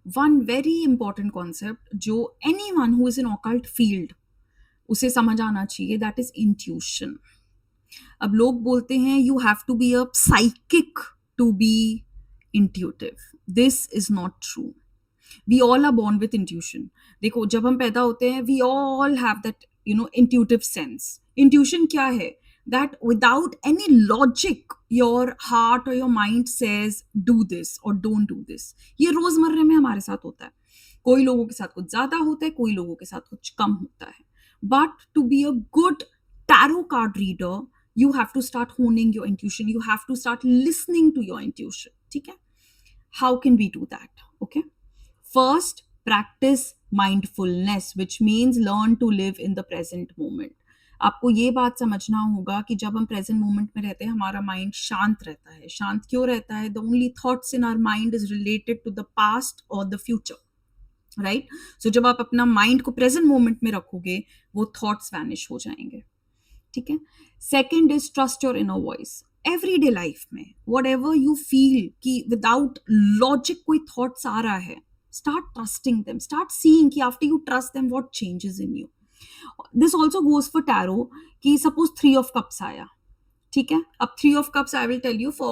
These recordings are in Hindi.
वन वेरी इंपॉर्टेंट कॉन्सेप्ट जो any one who is in occult field उसे समझ आना चाहिए, दैट इज इंट्यूशन. अब लोग बोलते हैं you have to be a psychic to be intuitive. This is not true. We all are born with intuition. देखो जब हम पैदा होते हैं we all have that intuitive sense. Intuition क्या है? That without any logic your heart or your mind says do this or don't do this. ये रोजमर्रे में हमारे साथ होता है. कोई लोगों के साथ कुछ ज्यादा होता है, कोई लोगों के साथ कुछ कम होता है. But to be a good tarot card reader, you have to start honing your intuition. You have to start listening to your intuition. ठीक है? How can we do that? Okay. First, practice mindfulness, which means learn to live in the present moment. आपको ये बात समझना होगा कि जब हम प्रेजेंट मोमेंट में रहते हैं हमारा माइंड शांत रहता है. शांत क्यों रहता है? The only thoughts in our mind is related to the past और द फ्यूचर. राइट. सो जब आप अपना माइंड को प्रेजेंट मोमेंट में रखोगे वो थॉट्स वैनिश हो जाएंगे. ठीक है. Second is trust your inner voice. Everyday life में वट एवर यू फील कि विदाउट लॉजिक कोई थॉट्स आ रहा है, start trusting them, start seeing कि after you trust them what changes in you. This also goes for tarot कि suppose 3 of cups आया. ठीक है. अब 3 of cups I will tell you for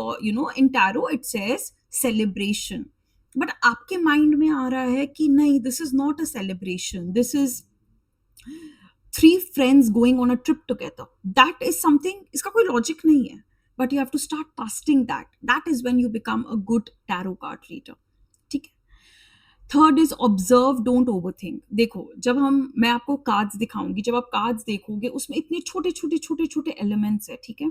in tarot it says celebration. But आपके माइंड में आ रहा है कि नहीं, this is not a celebration, this is 3 friends going on a trip together. That is something, इसका कोई लॉजिक नहीं है. But you have to start trusting that. That is when you become a good tarot card reader. ठीक है. Third is observe, don't over think. देखो जब मैं आपको कार्ड्स दिखाऊंगी, जब आप कार्ड्स देखोगे उसमें इतने छोटे छोटे छोटे छोटे एलिमेंट्स है. ठीक है.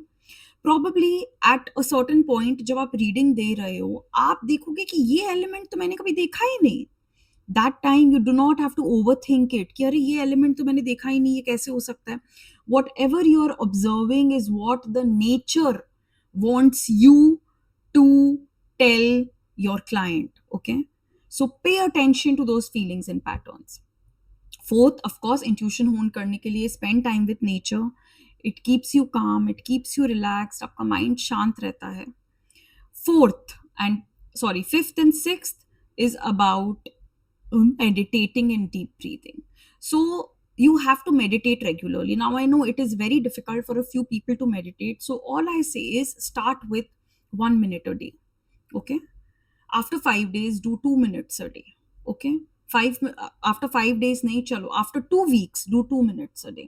Probably at a certain point जब आप रीडिंग दे रहे हो आप देखोगे कि ये एलिमेंट तो मैंने कभी देखा ही नहीं. That time you do not have to overthink it कि अरे ये एलिमेंट तो मैंने देखा ही नहीं, ये कैसे हो सकता है. Whatever you are observing is what the nature wants you to tell your client. Okay. So pay attention to those feelings and patterns. Fourth, of course, intuition hone करने के लिए spend time with nature. It keeps you calm, it keeps you relaxed, आपका mind शांत रहता है. Fifth and sixth is about meditating and deep breathing. So you have to meditate regularly. Now I know it is very difficult for a few people to meditate. So all I say is start with 1 minute a day. Okay. After 5 days, do 2 minutes a day. Okay. After 5 days, nahi chalo. After 2 weeks, do 2 minutes a day.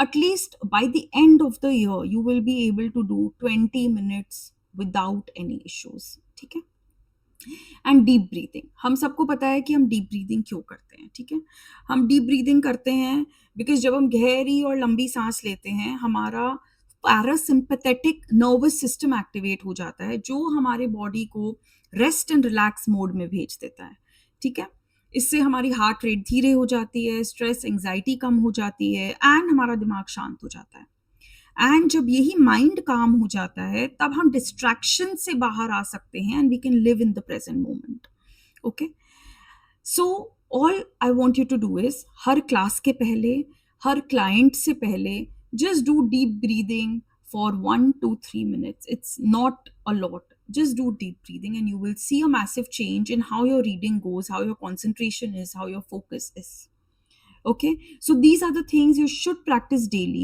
At least by the end of the year, you will be able to do 20 minutes without any issues. ठीक है. And deep breathing. हम सबको पता है कि हम डीप ब्रीदिंग क्यों करते हैं. ठीक है. हम डीप ब्रीदिंग करते हैं बिकॉज जब हम गहरी और लंबी सांस लेते हैं हमारा पैरासिम्पैथेटिक नर्वस सिस्टम एक्टिवेट हो जाता है जो हमारे बॉडी को रेस्ट एंड रिलैक्स मोड में भेज देता है. ठीक है. इससे हमारी हार्ट रेट धीरे हो जाती है, स्ट्रेस एंजाइटी कम हो जाती है एंड हमारा दिमाग शांत हो जाता है. एंड जब यही माइंड काम हो जाता है तब हम डिस्ट्रैक्शन से बाहर आ सकते हैं and we can live in the present moment. Okay. So all I want you to do is हर क्लास के पहले, हर क्लाइंट से पहले just do deep breathing for 1 to 3 minutes. It's not a lot. Just do deep breathing and you will see a massive change in how your reading goes, how your concentration is, how your focus is. Okay. So these are the things you should practice daily,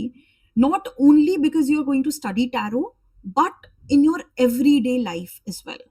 not only because you're going to study tarot, but in your everyday life as well.